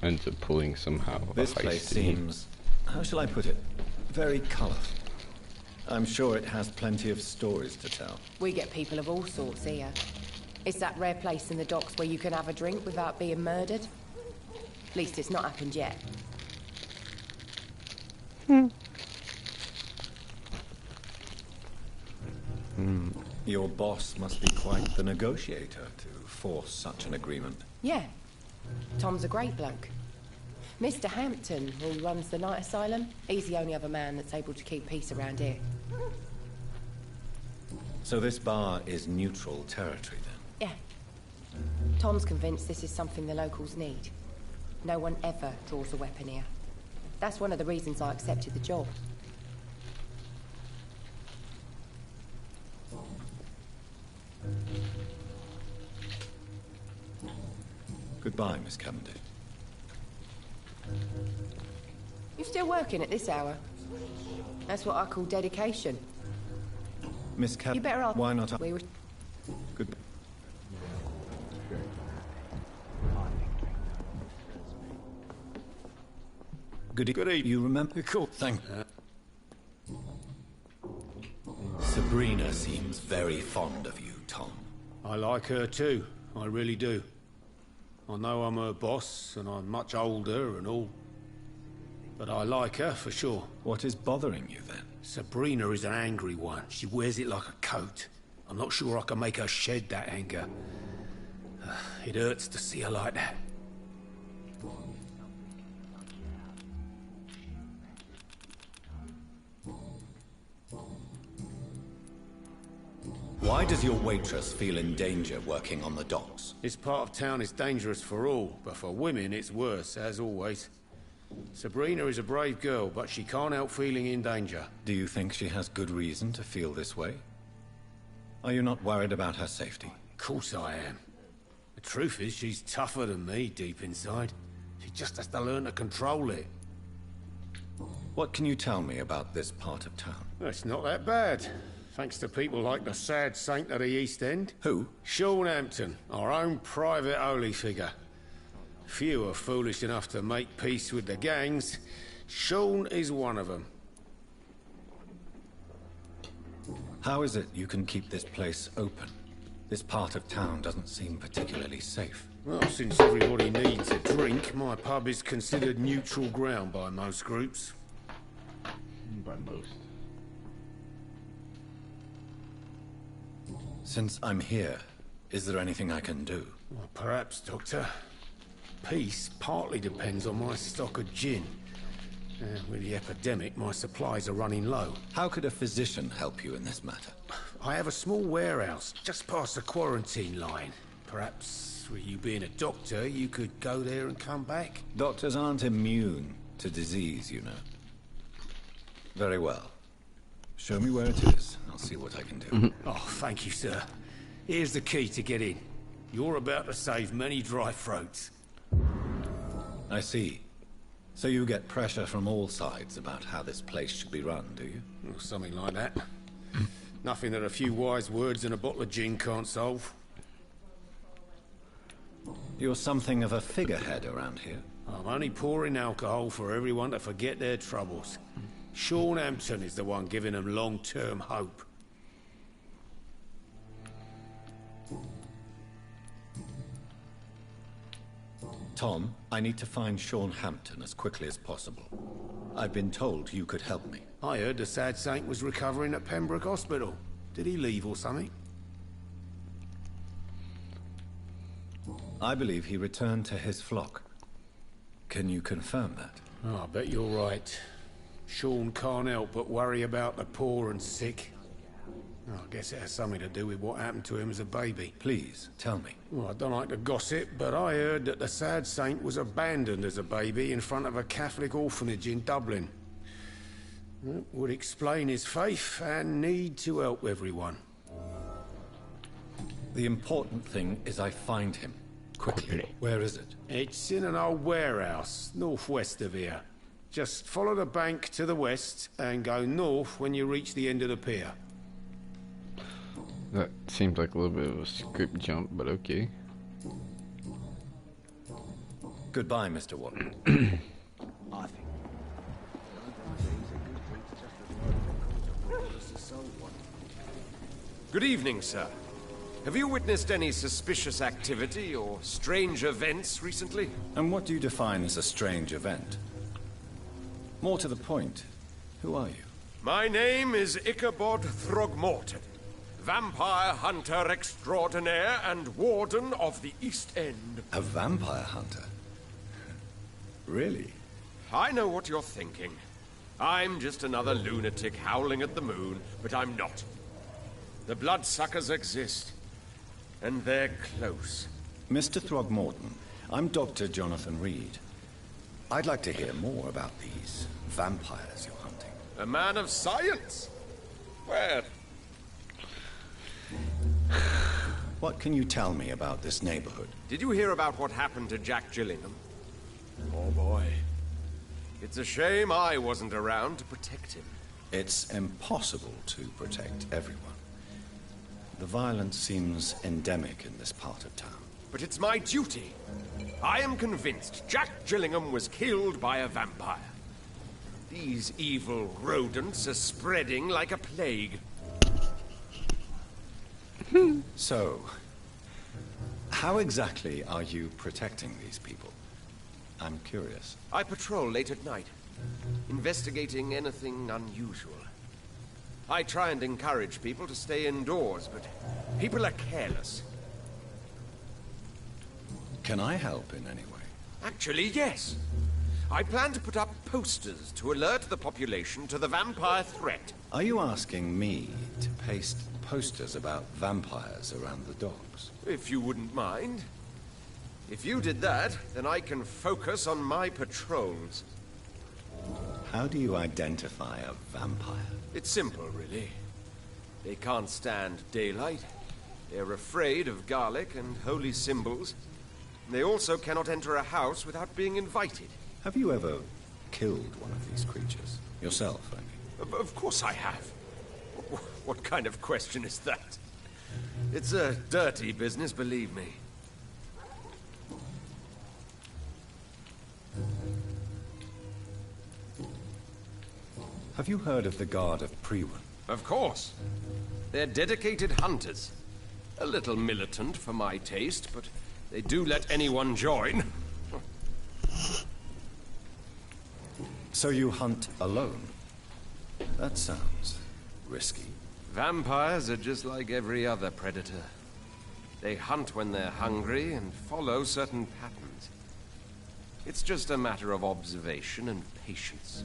Ends up pulling somehow. This place seems, how shall I put it, very colourful. I'm sure it has plenty of stories to tell. We get people of all sorts here. It's that rare place in the docks where you can have a drink without being murdered. At least it's not happened yet. Your boss must be quite the negotiator to force such an agreement. Yeah. Tom's a great bloke. Mr. Hampton, who runs the night asylum, he's the only other man that's able to keep peace around here. So this bar is neutral territory then? Yeah. Tom's convinced this is something the locals need. No one ever draws a weapon here. That's one of the reasons I accepted the job. Goodbye, Miss Cavendish. You still working at this hour? That's what I call dedication. Miss Cavendish, You better off. why not? We were... Good. Good evening. You remember? Cool. Thank you. Sabrina seems very fond of you, Tom. I like her too. I really do. I know I'm her boss, and I'm much older and all. But I like her, for sure. What is bothering you, then? Sabrina is an angry one. She wears it like a coat. I'm not sure I can make her shed that anger. It hurts to see her like that. Why does your waitress feel in danger working on the docks? This part of town is dangerous for all, but for women it's worse, as always. Sabrina is a brave girl, but she can't help feeling in danger. Do you think she has good reason to feel this way? Are you not worried about her safety? Of course I am. The truth is, she's tougher than me deep inside. She just has to learn to control it. What can you tell me about this part of town? It's not that bad. Thanks to people like the sad saint of the East End. Who? Sean Hampton, our own private holy figure. Few are foolish enough to make peace with the gangs. Sean is one of them. How is it you can keep this place open? This part of town doesn't seem particularly safe. Well, since everybody needs a drink, my pub is considered neutral ground by most groups. By most. Since I'm here, is there anything I can do? Well, perhaps, Doctor. Peace partly depends on my stock of gin. With the epidemic, my supplies are running low. How could a physician help you in this matter? I have a small warehouse just past the quarantine line. Perhaps, with you being a doctor, you could go there and come back? Doctors aren't immune to disease, you know. Very well. Show me where it is. I'll see what I can do. Oh, thank you, sir. Here's the key to get in. You're about to save many dry throats. I see. So you get pressure from all sides about how this place should be run, do you? Well, something like that. Nothing that a few wise words and a bottle of gin can't solve. You're something of a figurehead around here. I'm only pouring alcohol for everyone to forget their troubles. Sean Hampton is the one giving them long-term hope. Tom, I need to find Sean Hampton as quickly as possible. I've been told you could help me. I heard the sad saint was recovering at Pembroke Hospital. Did he leave or something? I believe he returned to his flock. Can you confirm that? Oh, I bet you're right. Sean can't help but worry about the poor and sick. Oh, I guess it has something to do with what happened to him as a baby. Please, tell me. Well, I don't like to gossip, but I heard that the sad saint was abandoned as a baby in front of a Catholic orphanage in Dublin. That would explain his faith and need to help everyone. The important thing is I find him. Quickly. Where is it? It's in an old warehouse, northwest of here. Just follow the bank to the west and go north when you reach the end of the pier. That seemed like a little bit of a script jump, but okay. Goodbye, Mr. Watson. I think. Good evening, sir. Have you witnessed any suspicious activity or strange events recently? And what do you define as a strange event? More to the point, who are you? My name is Ichabod Throgmorton, vampire hunter extraordinaire and warden of the East End. A vampire hunter? Really? I know what you're thinking. I'm just another lunatic howling at the moon, but I'm not. The bloodsuckers exist, and they're close. Mr. Throgmorton, I'm Dr. Jonathan Reed. I'd like to hear more about these vampires you're hunting. A man of science? Where? What can you tell me about this neighborhood? Did you hear about what happened to Jack Gillingham? Oh boy. It's a shame I wasn't around to protect him. It's impossible to protect everyone. The violence seems endemic in this part of town. But it's my duty. I am convinced Jack Gillingham was killed by a vampire. These evil rodents are spreading like a plague. So, how exactly are you protecting these people? I'm curious. I patrol late at night, investigating anything unusual. I try and encourage people to stay indoors, but people are careless. Can I help in any way? Actually, yes. I plan to put up posters to alert the population to the vampire threat. Are you asking me to paste posters about vampires around the docks? If you wouldn't mind. If you did that, then I can focus on my patrols. How do you identify a vampire? It's simple, really. They can't stand daylight. They're afraid of garlic and holy symbols. They also cannot enter a house without being invited. Have you ever killed one of these creatures? Yourself, I mean. Of course I have. What kind of question is that? It's a dirty business, believe me. Have you heard of the Guard of Priwen? Of course. They're dedicated hunters. A little militant for my taste, but they do let anyone join. So you hunt alone? That sounds risky. Vampires are just like every other predator. They hunt when they're hungry and follow certain patterns. It's just a matter of observation and patience.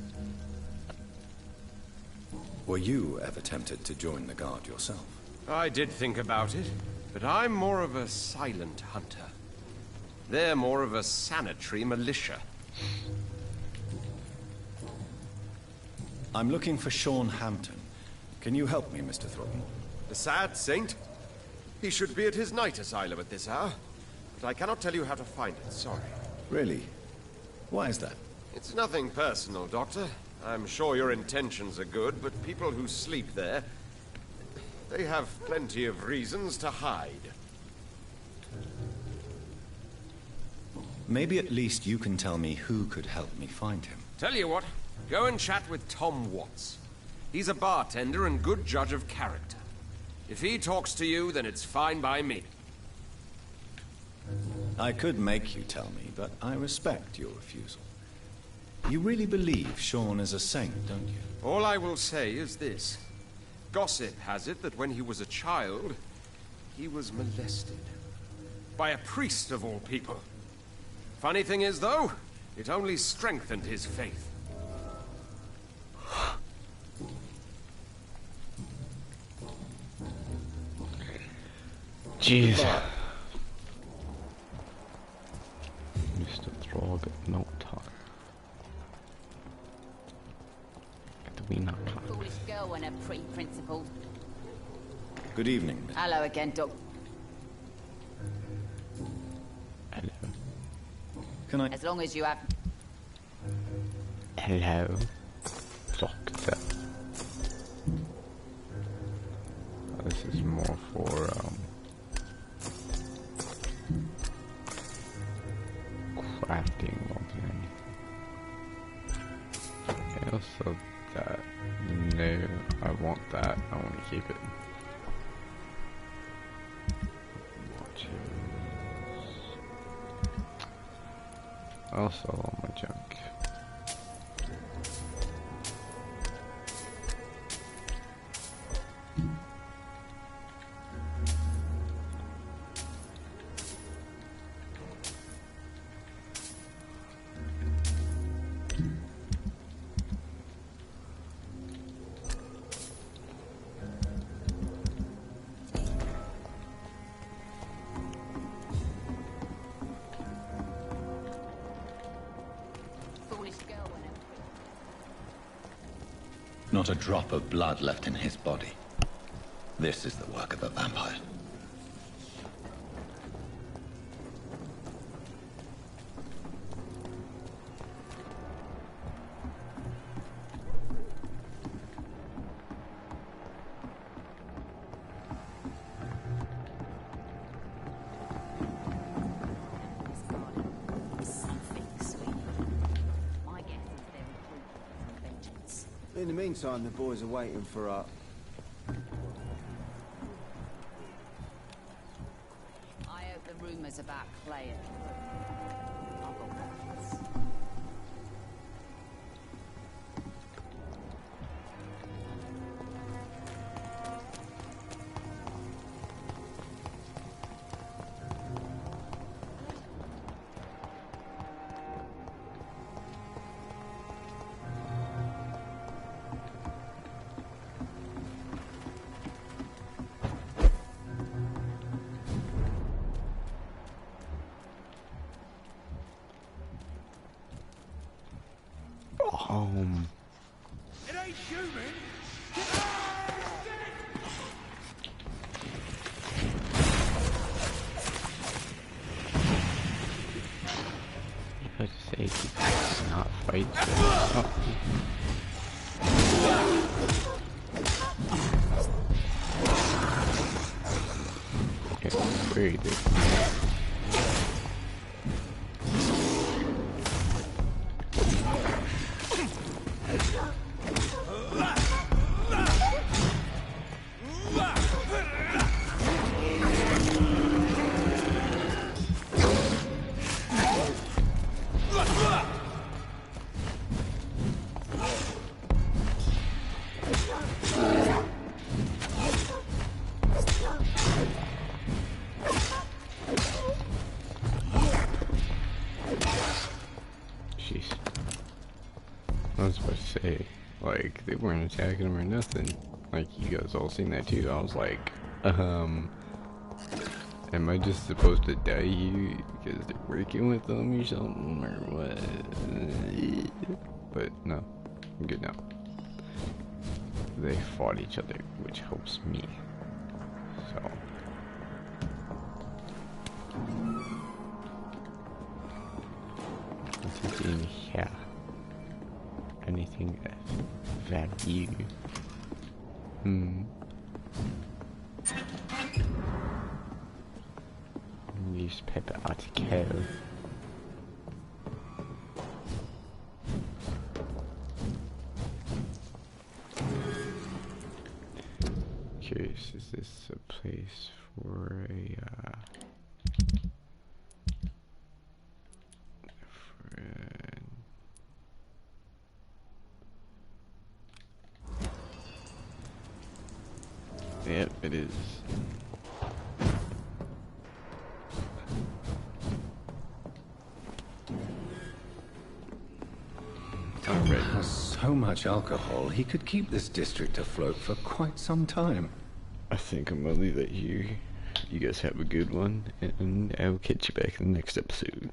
Were you ever tempted to join the Guard yourself? I did think about it, but I'm more of a silent hunter. They're more of a sanitary militia. I'm looking for Sean Hampton. Can you help me, Mr. Throckmorton? The sad saint? He should be at his night asylum at this hour. But I cannot tell you how to find it, sorry. Really? Why is that? It's nothing personal, Doctor. I'm sure your intentions are good, but people who sleep there, they have plenty of reasons to hide. Maybe at least you can tell me who could help me find him. Tell you what, go and chat with Tom Watts. He's a bartender and good judge of character. If he talks to you, then it's fine by me. I could make you tell me, but I respect your refusal. You really believe Sean is a saint, don't you? All I will say is this. Gossip has it that when he was a child, he was molested. By a priest of all people. Funny thing is, though, it only strengthened his faith. Jeez. Mr. Throg, no talk. Do we not talk? Foolish girl and her pre-principled. Good evening. Hello again, Doc. Hello. Can I? As long as you have. Hello, Doctor. This is more for crafting more than anything. Okay, also that. No, I want that. I want to keep it. Also all my junk. Not a drop of blood left in his body. This is the work of a vampire. In the meantime, the boys are waiting for our... I hope the rumours about Clay are true. I've got plans. It ain't human. I just say it's not fight. So. Oh. It's very good. I was about to say, like, they weren't attacking him or nothing. Like, you guys all seen that too. I was like, am I just supposed to die here because they're working with them or something, or what? But no, I'm good now. They fought each other, which helps me. So. What's in here? Anything of value? Newspaper article. Curious, is this a place for a Yep, it is. Alright. So much alcohol, he could keep this district afloat for quite some time. I think I'm gonna leave that here. You guys have a good one, and I will catch you back in the next episode.